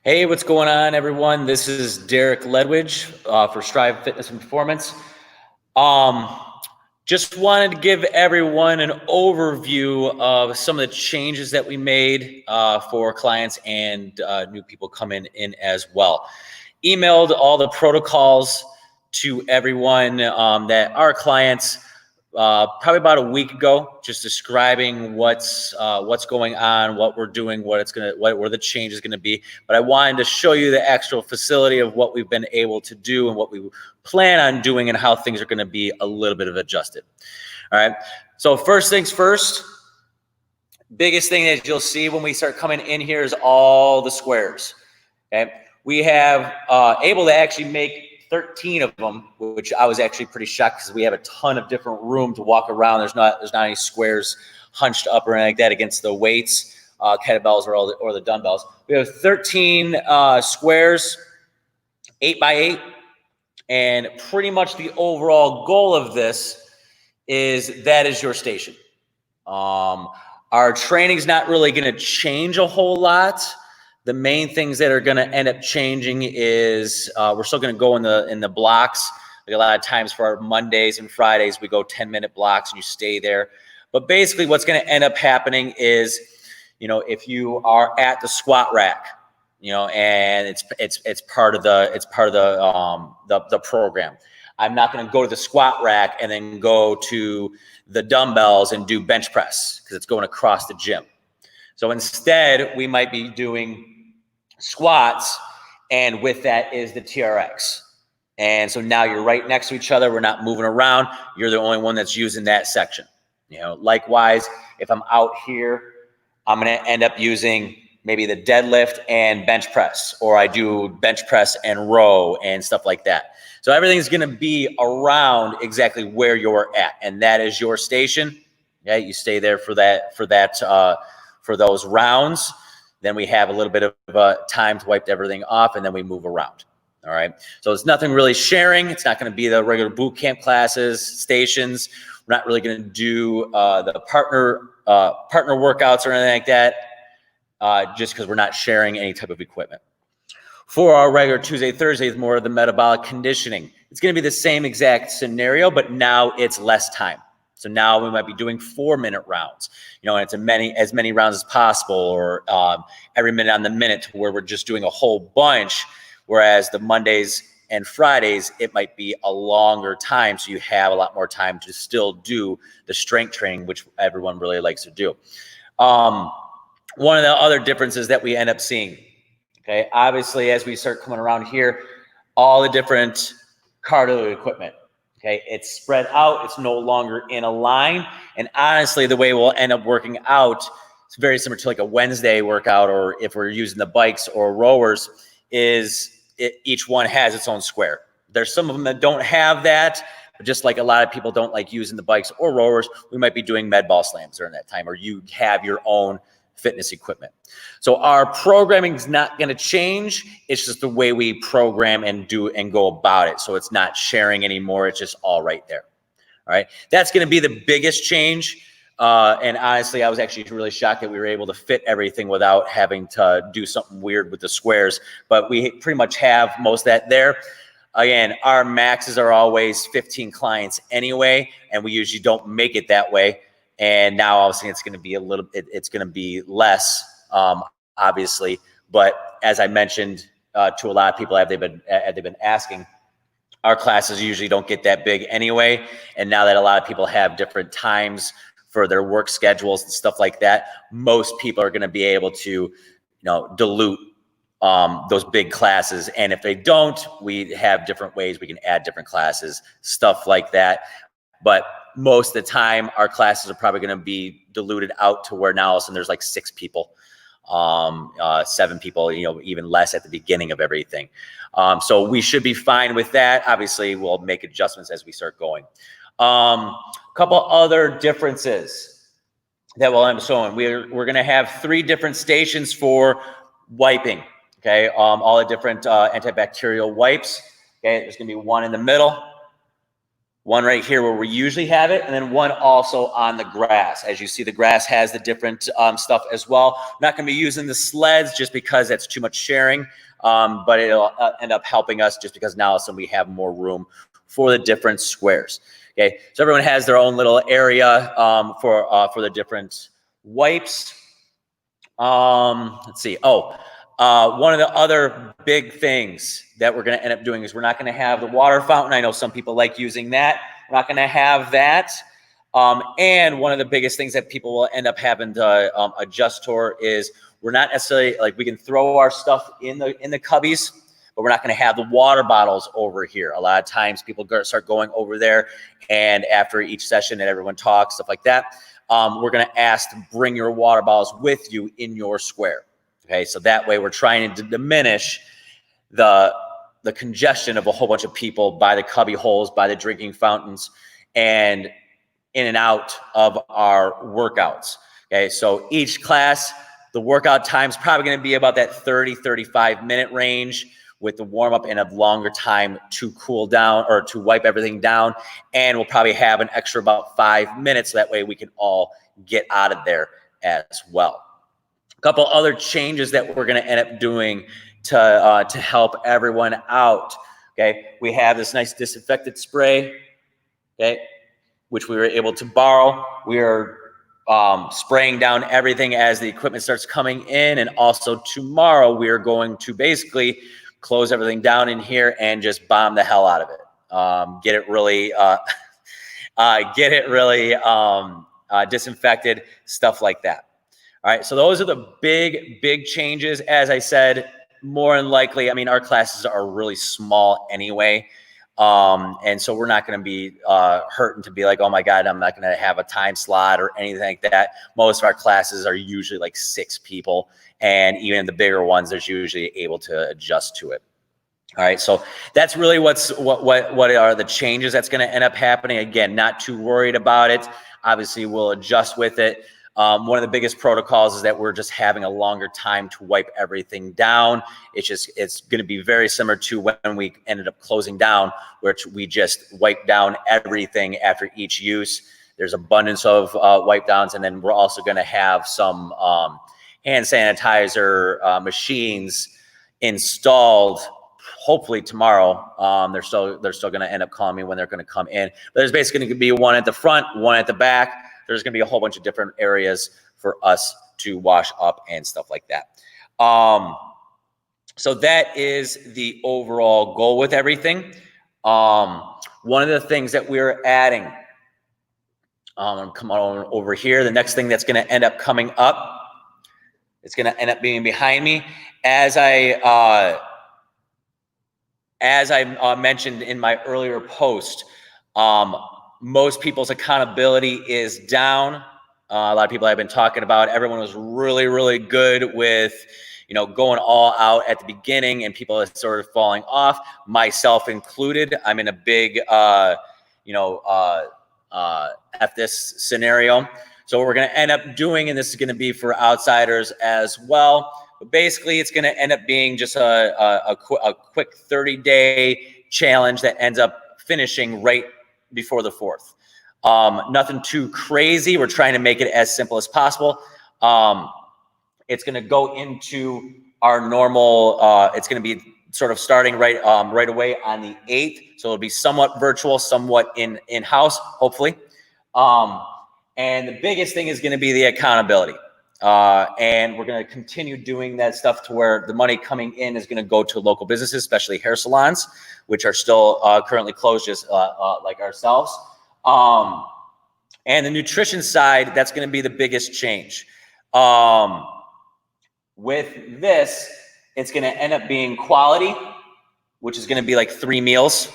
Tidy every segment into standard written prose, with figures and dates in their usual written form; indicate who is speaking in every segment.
Speaker 1: Hey, what's going on, everyone? This is Derek Ledwidge for Strive Fitness and Performance. Um, just wanted to give everyone an overview of some of the changes that we made for clients and new people coming in as well. Emailed all the protocols to everyone that our clients probably about a week ago, just describing what's going on, what we're doing, where the change is gonna be. But I wanted to show you the actual facility of what we've been able to do and what we plan on doing and how things are gonna be a little bit of adjusted. All right. So first things first, biggest thing that you'll see when we start coming in here is all the squares. Okay. We have able to actually make 13 of them, which I was actually pretty shocked because we have a ton of different room to walk around. There's not any squares hunched up or anything like that against the weights, kettlebells or the dumbbells. We have 13 squares, 8 by 8, and pretty much the overall goal of this is that is your station. Our training's not really going to change a whole lot. The main things that are going to end up changing is we're still going to go in the blocks. Like a lot of times for our Mondays and Fridays, we go 10-minute blocks and you stay there. But basically what's going to end up happening is, if you are at the squat rack, and it's part of the program. I'm not going to go to the squat rack and then go to the dumbbells and do bench press because it's going across the gym. So instead, we might be doing squats, and with that is the TRX. And so now you're right next to each other. We're not moving around. You're the only one that's using that section. Likewise, if I'm out here, I'm going to end up using maybe the deadlift and bench press, or I do bench press and row and stuff like that. So everything's going to be around exactly where you're at, and that is your station. Yeah, you stay there for those rounds. Then we have a little bit of time to wipe everything off, and then we move around. All right. So it's nothing really sharing. It's not going to be the regular boot camp classes, stations. We're not really going to do the partner workouts or anything like that, just because we're not sharing any type of equipment. For our regular Tuesday, Thursday is more of the metabolic conditioning. It's going to be the same exact scenario, but now it's less time. So now we might be doing 4-minute rounds, and it's as many rounds as possible, or every minute on the minute, to where we're just doing a whole bunch. Whereas the Mondays and Fridays, it might be a longer time. So you have a lot more time to still do the strength training, which everyone really likes to do. One of the other differences that we end up seeing, okay, obviously, as we start coming around here, all the different cardio equipment. Okay, it's spread out. It's no longer in a line. And honestly, the way we'll end up working out, it's very similar to like a Wednesday workout, or if we're using the bikes or rowers, each one has its own square. There's some of them that don't have that, but just like a lot of people don't like using the bikes or rowers, we might be doing med ball slams during that time, or you have your own fitness equipment. So our programming is not going to change. It's just the way we program and do and go about it. So it's not sharing anymore. It's just all right there. All right. That's going to be the biggest change. And honestly, I was actually really shocked that we were able to fit everything without having to do something weird with the squares. But we pretty much have most of that there. Again, our maxes are always 15 clients anyway, and we usually don't make it that way. And now obviously it's going to be it's going to be less, obviously. But as I mentioned to a lot of people, they've been asking, our classes usually don't get that big anyway. And now that a lot of people have different times for their work schedules and stuff like that, most people are going to be able to, dilute those big classes. And if they don't, we have different ways we can add different classes, stuff like that. But most of the time, our classes are probably going to be diluted out to where now all of a sudden there's like 6 people, 7 people, even less at the beginning of everything. So we should be fine with that. Obviously, we'll make adjustments as we start going. A couple other differences that we'll end up showing. We're going to have 3 different stations for wiping. Okay, all the different antibacterial wipes. Okay, there's going to be one in the middle, one right here where we usually have it, and then one also on the grass. As you see, the grass has the different stuff as well. I'm not going to be using the sleds just because that's too much sharing, but it'll end up helping us just because now we have more room for the different squares. Okay, so everyone has their own little area for the different wipes. Let's see. One of the other big things that we're going to end up doing is we're not going to have the water fountain. I know some people like using that. We're not going to have that. And one of the biggest things that people will end up having to adjust to is we're not necessarily like we can throw our stuff in the cubbies, but we're not going to have the water bottles over here. A lot of times people start going over there, and after each session and everyone talks, stuff like that, we're going to ask to bring your water bottles with you in your square. Okay, so that way we're trying to diminish the congestion of a whole bunch of people by the cubby holes, by the drinking fountains, and in and out of our workouts. Okay, so each class, the workout time is probably going to be about that 30-35 minute range, with the warm up and a longer time to cool down or to wipe everything down. And we'll probably have an extra about 5 minutes. So that way we can all get out of there as well. A couple other changes that we're going to end up doing to help everyone out. Okay, we have this nice disinfectant spray, okay, which we were able to borrow. We are spraying down everything as the equipment starts coming in, and also tomorrow we are going to basically close everything down in here and just bomb the hell out of it. Get it really disinfected, stuff like that. All right, so those are the big changes. As I said, more than likely, I mean, our classes are really small anyway. And so we're not going to be hurting to be like, oh my God, I'm not going to have a time slot or anything like that. Most of our classes are usually like 6 people, and even the bigger ones, there's usually able to adjust to it. All right, so that's really what are the changes that's going to end up happening. Again, not too worried about it. Obviously, we'll adjust with it. One of the biggest protocols is that we're just having a longer time to wipe everything down. It's going to be very similar to when we ended up closing down, which we just wipe down everything after each use. There's abundance of wipe downs, and then we're also going to have some hand sanitizer machines installed. Hopefully tomorrow. They're still going to end up calling me when they're going to come in. But there's basically going to be one at the front, one at the back. There's going to be a whole bunch of different areas for us to wash up and stuff like that. So that is the overall goal with everything. One of the things that we're adding, come on over here. The next thing that's going to end up coming up, it's going to end up being behind me. As I mentioned in my earlier post, most people's accountability is down. A lot of people I've been talking about, everyone was really, really good with, going all out at the beginning, and people are sort of falling off, myself included. I'm in a big, F this scenario. So what we're going to end up doing, and this is going to be for outsiders as well, but basically it's going to end up being just a quick 30-day challenge that ends up finishing right before the 4th. Nothing too crazy. We're trying to make it as simple as possible. It's going to go into our normal, it's going to be sort of starting right away on the 8th. So it'll be somewhat virtual, somewhat in-house, hopefully. And the biggest thing is going to be the accountability. And we're going to continue doing that stuff to where the money coming in is going to go to local businesses, especially hair salons, which are still currently closed, just like ourselves. And the nutrition side, that's going to be the biggest change. With this, it's going to end up being quality, which is going to be like 3 meals.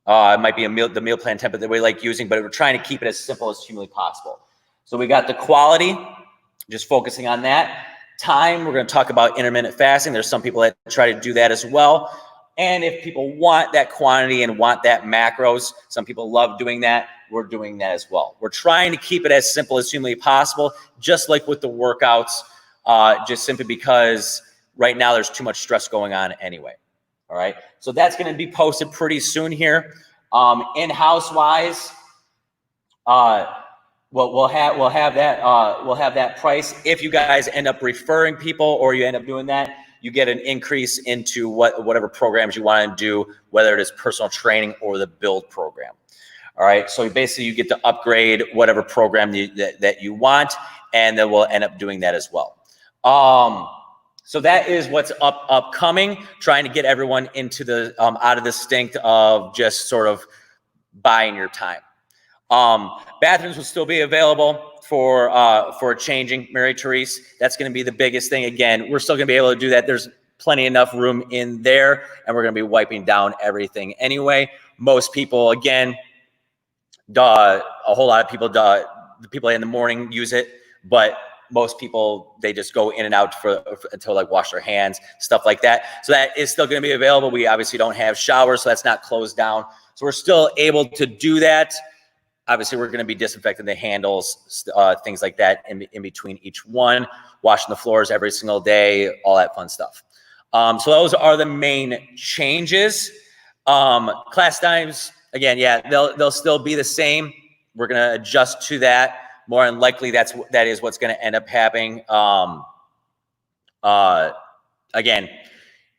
Speaker 1: It might be the meal plan template that we like using, but we're trying to keep it as simple as humanly possible. So we got the quality, just focusing on that. Time, we're going to talk about intermittent fasting. There's some people that try to do that as well. And if people want that quantity and want that macros, some people love doing that, we're doing that as well. We're trying to keep it as simple as humanly possible, just like with the workouts, just simply because right now there's too much stress going on anyway. All right, so that's going to be posted pretty soon here. In-house wise, we'll have that price. If you guys end up referring people or you end up doing that, you get an increase into whatever programs you want to do, whether it is personal training or the build program. All right. So basically you get to upgrade whatever program that you want, and then we'll end up doing that as well. So that is what's upcoming, trying to get everyone into the, out of the stink of just sort of buying your time. Bathrooms will still be available for changing, Mary Therese. That's going to be the biggest thing. Again, we're still going to be able to do that. There's plenty enough room in there, and we're going to be wiping down everything anyway. Most people, again, a whole lot of people, the people in the morning use it, but most people, they just go in and out until like wash their hands, stuff like that. So that is still going to be available. We obviously don't have showers, so that's not closed down. So we're still able to do that. Obviously, we're going to be disinfecting the handles, things like that in between each one, washing the floors every single day, all that fun stuff. So those are the main changes. Class times, again, yeah, they'll still be the same. We're going to adjust to that. More than likely, that is what's going to end up happening. Again,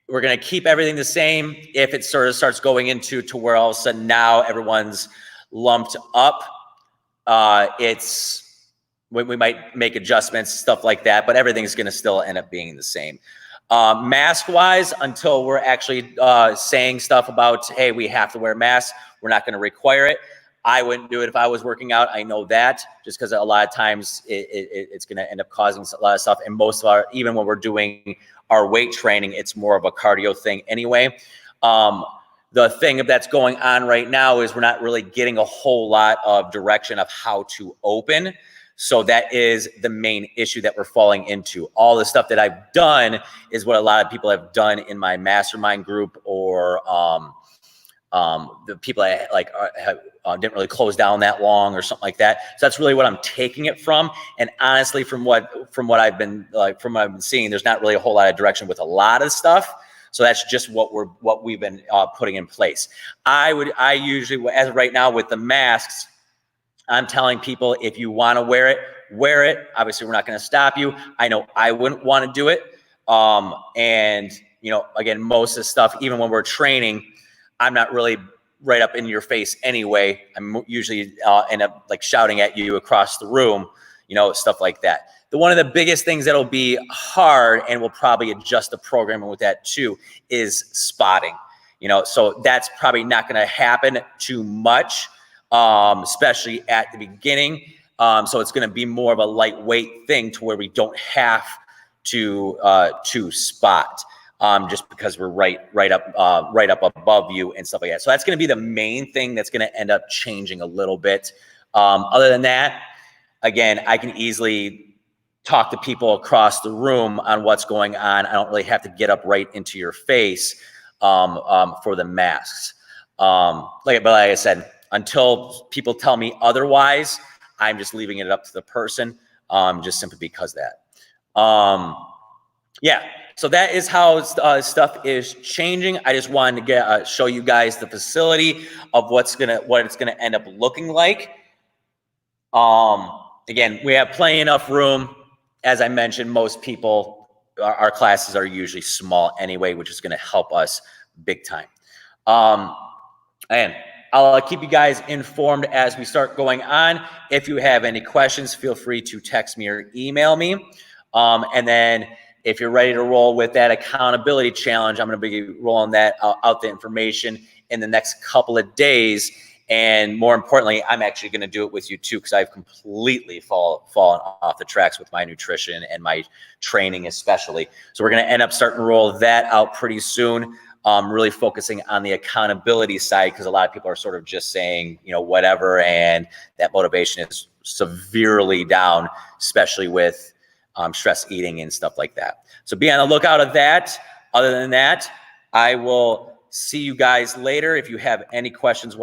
Speaker 1: we're going to keep everything the same. If it sort of starts going into where all of a sudden now everyone's lumped up, we might make adjustments, stuff like that, but everything's going to still end up being the same. Mask wise, until we're actually saying stuff about, hey, we have to wear masks, we're not going to require it. I wouldn't do it if I was working out. I know that, just because a lot of times it's going to end up causing a lot of stuff. And most of even when we're doing our weight training, it's more of a cardio thing anyway. The thing that's going on right now is we're not really getting a whole lot of direction of how to open. So that is the main issue that we're falling into. All the stuff that I've done is what a lot of people have done in my mastermind group, or the people that didn't really close down that long or something like that. So that's really what I'm taking it from. And honestly, from what I've been seeing, there's not really a whole lot of direction with a lot of stuff. So that's just what we've been putting in place. I usually, as of right now with the masks, I'm telling people, if you want to wear it, wear it. Obviously, we're not going to stop you. I know I wouldn't want to do it. And again, most of the stuff, even when we're training, I'm not really right up in your face anyway. I'm usually end up like shouting at you across the room, stuff like that. One of the biggest things that'll be hard, and we'll probably adjust the programming with that too, is spotting. So that's probably not going to happen too much, especially at the beginning. So it's going to be more of a lightweight thing to where we don't have to spot. Just because we're right up above you and stuff like that. So that's going to be the main thing that's going to end up changing a little bit. Other than that, again, I can easily talk to people across the room on what's going on. I don't really have to get up right into your face for the masks. But like I said, until people tell me otherwise, I'm just leaving it up to the person, just simply because of that. Yeah. So that is how stuff is changing. I just wanted to show you guys the facility of what it's gonna end up looking like. Again, we have plenty enough room. As I mentioned, most people, our classes are usually small anyway, which is gonna help us big time. And I'll keep you guys informed as we start going on. If you have any questions, feel free to text me or email me. And then if you're ready to roll with that accountability challenge, I'm going to be rolling that out the information in the next couple of days. And more importantly, I'm actually going to do it with you too, because I've completely fallen off the tracks with my nutrition and my training especially. So we're going to end up starting to roll that out pretty soon. Really focusing on the accountability side, because a lot of people are sort of just saying, whatever, and that motivation is severely down, especially with stress eating and stuff like that. So be on the lookout of that. Other than that, I will see you guys later. If you have any questions whatsoever,